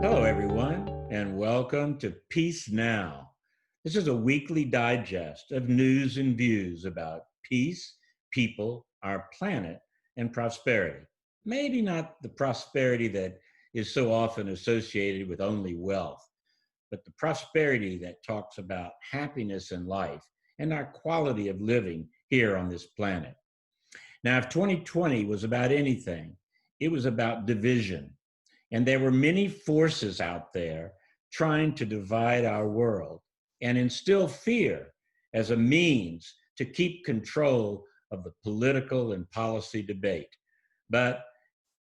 Hello, everyone, and welcome to Peacenow. This is a weekly digest of news and views about peace, people, our planet, and prosperity. Maybe not the prosperity that is so often associated with only wealth, but the prosperity that talks about happiness in life and our quality of living here on this planet. Now, if 2020 was about anything, it was about division. And there were many forces out there trying to divide our world and instill fear as a means to keep control of the political and policy debate. But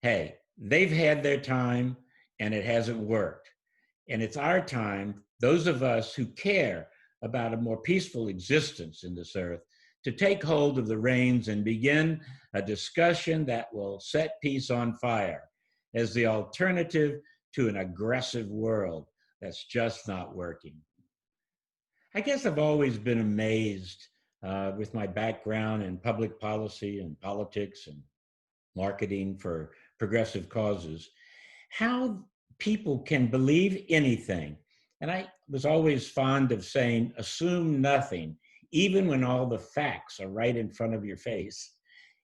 hey, they've had their time and it hasn't worked. And it's our time, those of us who care about a more peaceful existence in this earth, to take hold of the reins and begin a discussion that will set peace on fire as the alternative to an aggressive world that's just not working. I guess I've always been amazed with my background in public policy and politics and marketing for progressive causes, how people can believe anything. And I was always fond of saying, assume nothing, even when all the facts are right in front of your face.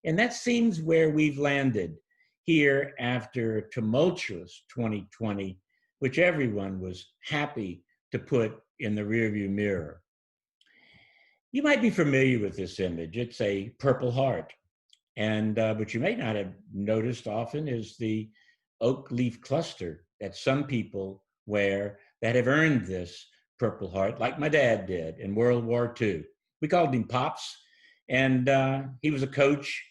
And that seems where we've landed here after a tumultuous 2020, which everyone was happy to put in the rearview mirror. You might be familiar with this image. It's a purple heart. And what you may not have noticed often is the oak leaf cluster that some people wear that have earned this purple heart, like my dad did in World War II. We called him Pops, and he was a coach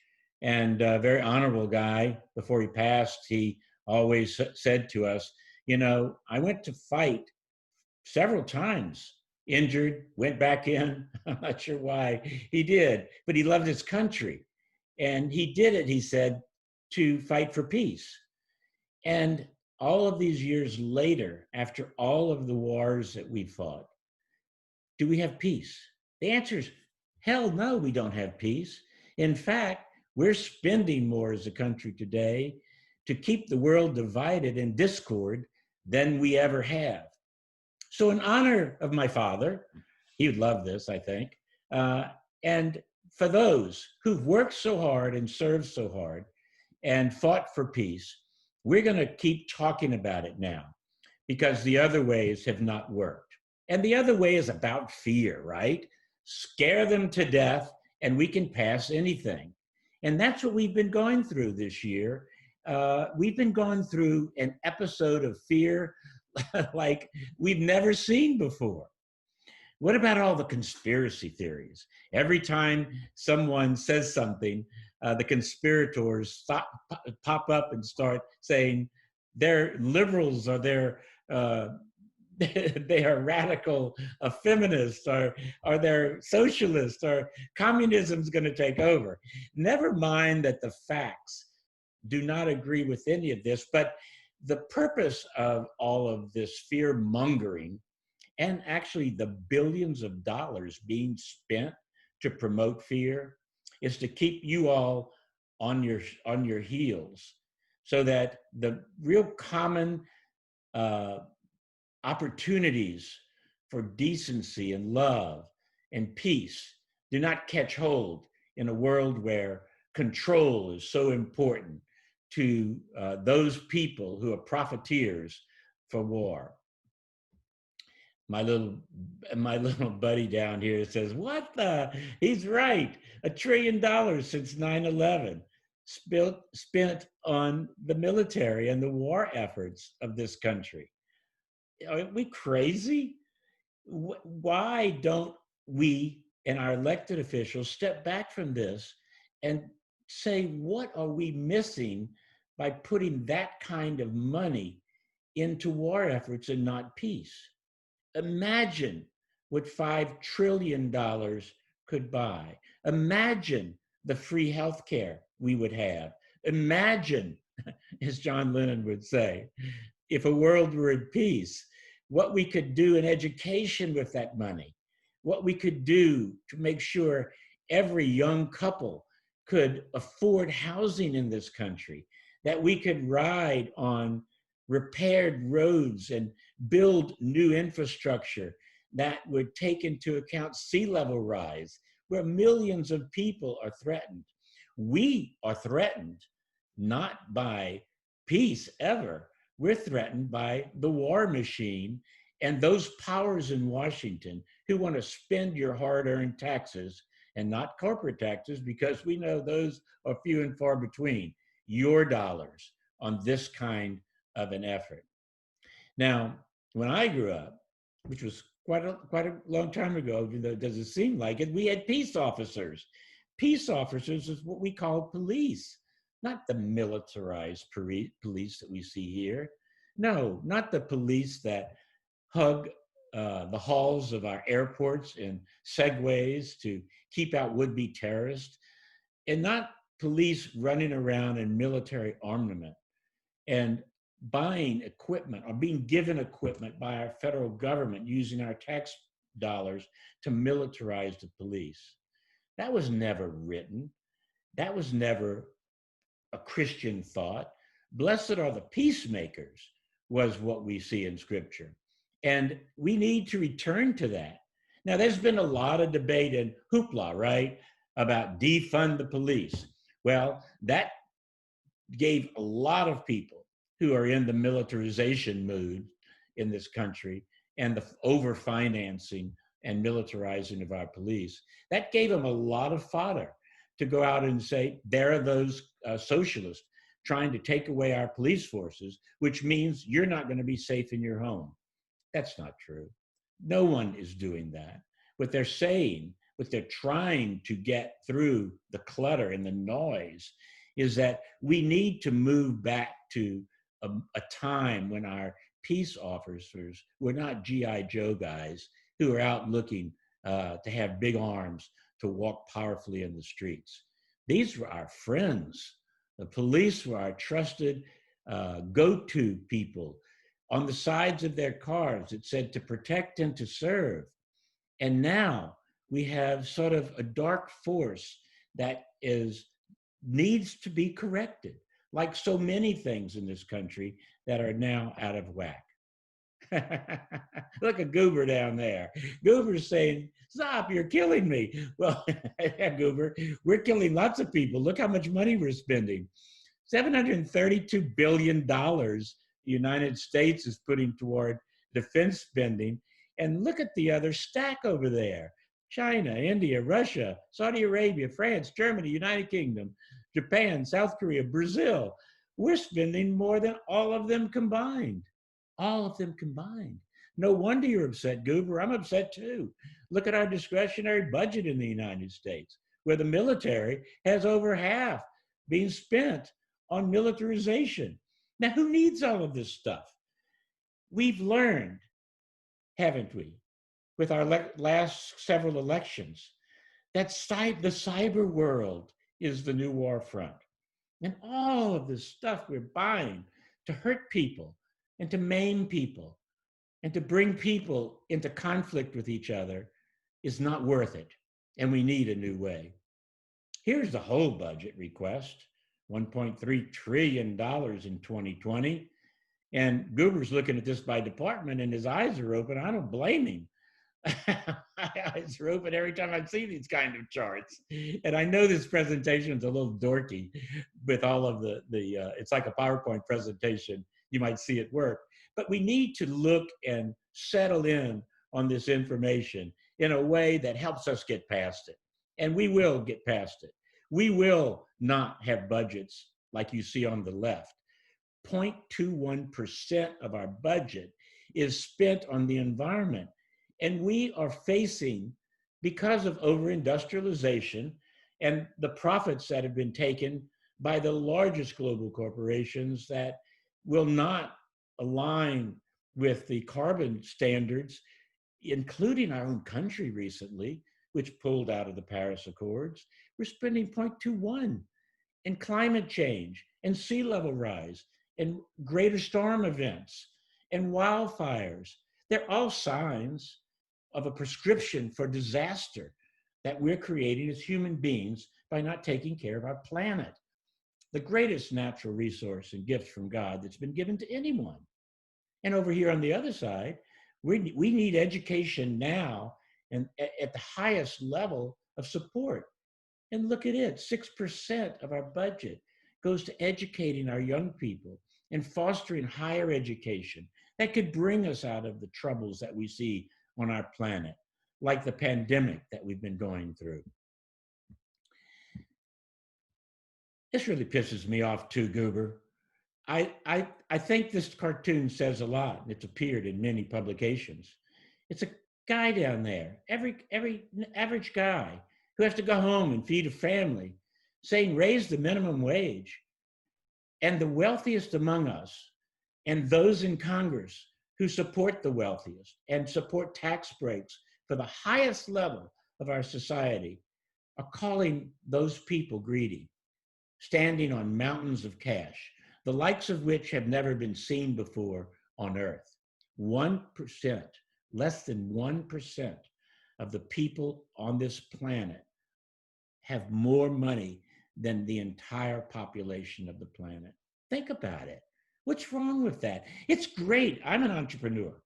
and a very honorable guy. Before he passed, he always said to us, you know, I went to fight several times, injured, went back in. I'm not sure why he did, but he loved his country. And he did it, he said, to fight for peace. And all of these years later, after all of the wars that we fought, do we have peace? The answer is hell no, we don't have peace. In fact, we're spending more as a country today to keep the world divided in discord than we ever have. So in honor of my father, he would love this, I think, and for those who've worked so hard and served so hard and fought for peace, we're going to keep talking about it now because the other ways have not worked. And the other way is about fear, right? Scare them to death and we can pass anything. And that's what we've been going through this year. We've been going through an episode of fear like we've never seen before. What about all the conspiracy theories? Every time someone says something, the conspirators pop up and start saying they're liberals or they're they are radical feminists or they're socialists or communism's going to take over. Never mind that the facts do not agree with any of this, but the purpose of all of this fear mongering and actually the billions of dollars being spent to promote fear is to keep you all on your heels so that the real common opportunities for decency and love and peace do not catch hold in a world where control is so important to those people who are profiteers for war. My little buddy down here says, what the? He's right. $1 trillion since 9/11 spent on the military and the war efforts of this country. Are we crazy? Why don't we and our elected officials step back from this and say, what are we missing by putting that kind of money into war efforts and not peace? Imagine what $5 trillion could buy. Imagine the free healthcare we would have. Imagine, as John Lennon would say, if a world were at peace, what we could do in education with that money, what we could do to make sure every young couple could afford housing in this country, that we could ride on repaired roads and build new infrastructure that would take into account sea level rise, where millions of people are threatened. We are threatened not by peace ever. We're threatened by the war machine and those powers in Washington who want to spend your hard earned taxes and not corporate taxes, because we know those are few and far between, your dollars on this kind of an effort. Now, when I grew up, which was quite a long time ago, even though it doesn't seem like it, we had peace officers. Peace officers is what we call police, not the militarized police that we see here. No, not the police that hug the halls of our airports in segways to keep out would-be terrorists, and not police running around in military armament and buying equipment or being given equipment by our federal government using our tax dollars to militarize the police. That was never written. That was never a Christian thought. Blessed are the peacemakers was what we see in scripture. And we need to return to that. Now, there's been a lot of debate and hoopla, right, about defund the police. Well, that gave a lot of people who are in the militarization mood in this country and the over-financing and militarizing of our police, that gave them a lot of fodder to go out and say, there are those socialists trying to take away our police forces, which means you're not going to be safe in your home. That's not true. No one is doing that. What they're saying, what they're trying to get through the clutter and the noise is that we need to move back to a time when our peace officers were not G.I. Joe guys who are out looking to have big arms to walk powerfully in the streets. These were our friends. The police were our trusted go-to people. On the sides of their cars, it said to protect and to serve. And now we have sort of a dark force that needs to be corrected, like so many things in this country that are now out of whack. Look at Goober down there. Goober's saying, stop, you're killing me. Well, yeah, Goober, we're killing lots of people. Look how much money we're spending. $732 billion the United States is putting toward defense spending. And look at the other stack over there. China, India, Russia, Saudi Arabia, France, Germany, United Kingdom, Japan, South Korea, Brazil. We're spending more than all of them combined. All of them combined. No wonder you're upset, Goober. I'm upset too. Look at our discretionary budget in the United States, where the military has over half being spent on militarization. Now, who needs all of this stuff? We've learned, haven't we, with our last several elections, that the cyber world is the new war front. And all of this stuff we're buying to hurt people and to maim people and to bring people into conflict with each other is not worth it. And we need a new way. Here's the whole budget request, $1.3 trillion in 2020. And Goober's looking at this by department and his eyes are open. I don't blame him. My eyes are open every time I see these kind of charts. And I know this presentation is a little dorky with all of it's like a PowerPoint presentation. You might see it work. But we need to look and settle in on this information in a way that helps us get past it. And we will get past it. We will not have budgets like you see on the left. 0.21% of our budget is spent on the environment. And we are facing, because of over-industrialization and the profits that have been taken by the largest global corporations that will not align with the carbon standards, including our own country recently, which pulled out of the Paris Accords. We're spending 0.21 in climate change and sea level rise and greater storm events and wildfires. They're all signs of a prescription for disaster that we're creating as human beings by not taking care of our planet, the greatest natural resource and gift from God that's been given to anyone. And over here on the other side, we need education now and at the highest level of support. And look at it, 6% of our budget goes to educating our young people and fostering higher education that could bring us out of the troubles that we see on our planet, like the pandemic that we've been going through. This really pisses me off too, Goober. I think this cartoon says a lot. It's appeared in many publications. It's a guy down there, every average guy who has to go home and feed a family, saying raise the minimum wage. And the wealthiest among us and those in Congress who support the wealthiest and support tax breaks for the highest level of our society are calling those people greedy, standing on mountains of cash, the likes of which have never been seen before on Earth. 1%, less than 1% of the people on this planet have more money than the entire population of the planet. Think about it. What's wrong with that? It's great. I'm an entrepreneur.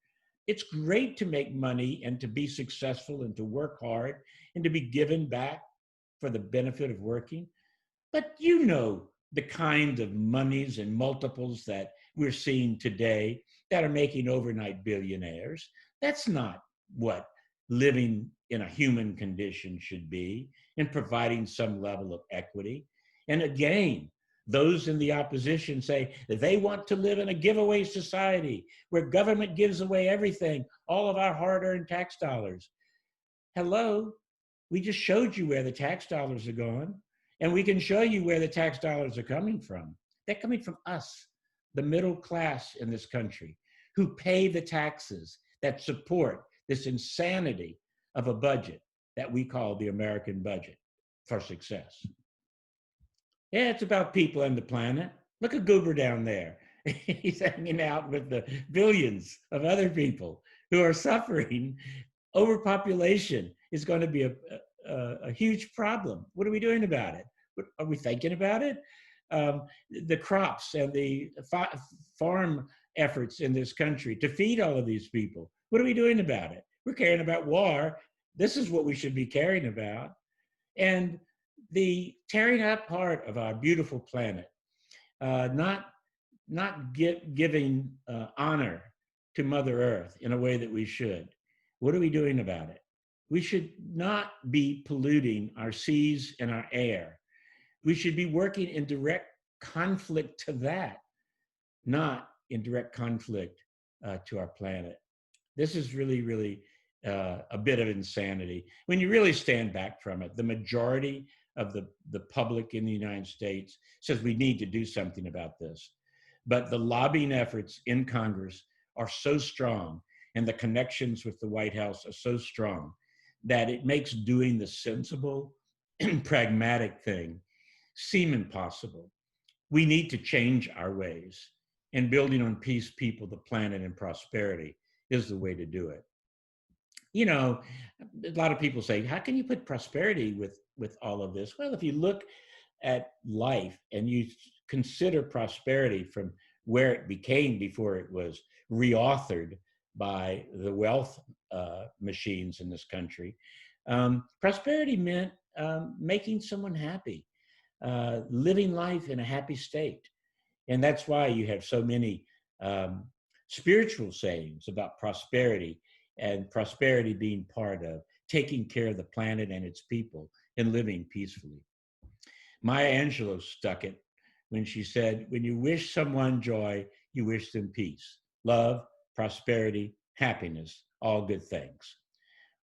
It's great to make money and to be successful and to work hard and to be given back for the benefit of working. But you know the kind of monies and multiples that we're seeing today that are making overnight billionaires. That's not what living in a human condition should be, and providing some level of equity. And again, those in the opposition say that they want to live in a giveaway society where government gives away everything, all of our hard-earned tax dollars. Hello, we just showed you where the tax dollars are going, and we can show you where the tax dollars are coming from. They're coming from us, the middle class in this country, who pay the taxes that support this insanity of a budget that we call the American budget for success. Yeah, it's about people and the planet. Look at Goober down there. He's hanging out with the billions of other people who are suffering. Overpopulation is going to be a huge problem. What are we doing about it? Are we thinking about it? The crops and the farm efforts in this country to feed all of these people. What are we doing about it? We're caring about war. This is what we should be caring about. And the tearing apart of our beautiful planet, not giving honor to Mother Earth in a way that we should. What are we doing about it? We should not be polluting our seas and our air. We should be working in direct conflict to that, not in direct conflict to our planet. This is really a bit of insanity. When you really stand back from it, the majority of the public in the United States says we need to do something about this. But the lobbying efforts in Congress are so strong, and the connections with the White House are so strong, that it makes doing the sensible and pragmatic thing seem impossible. We need to change our ways, and building on peace, people, the planet, and prosperity is the way to do it. You know, a lot of people say, how can you put prosperity with all of this? Well, if you look at life and you consider prosperity from where it became before it was reauthored by the wealth machines in this country, prosperity meant making someone happy, living life in a happy state. And that's why you have so many spiritual sayings about prosperity, and prosperity being part of taking care of the planet and its people and living peacefully. Maya Angelou stuck it when she said, when you wish someone joy, you wish them peace, love, prosperity, happiness, all good things.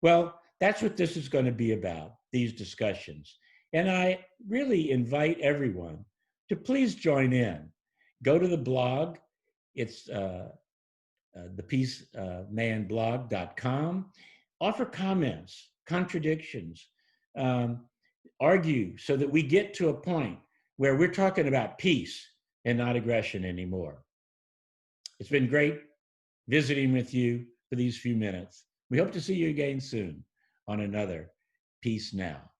Well, that's what this is going to be about, these discussions. And I really invite everyone to please join in. Go to the blog. It's thepeacemanblog.com. Offer comments, contradictions, argue so that we get to a point where we're talking about peace and not aggression anymore. It's been great visiting with you for these few minutes. We hope to see you again soon on another Peace Now.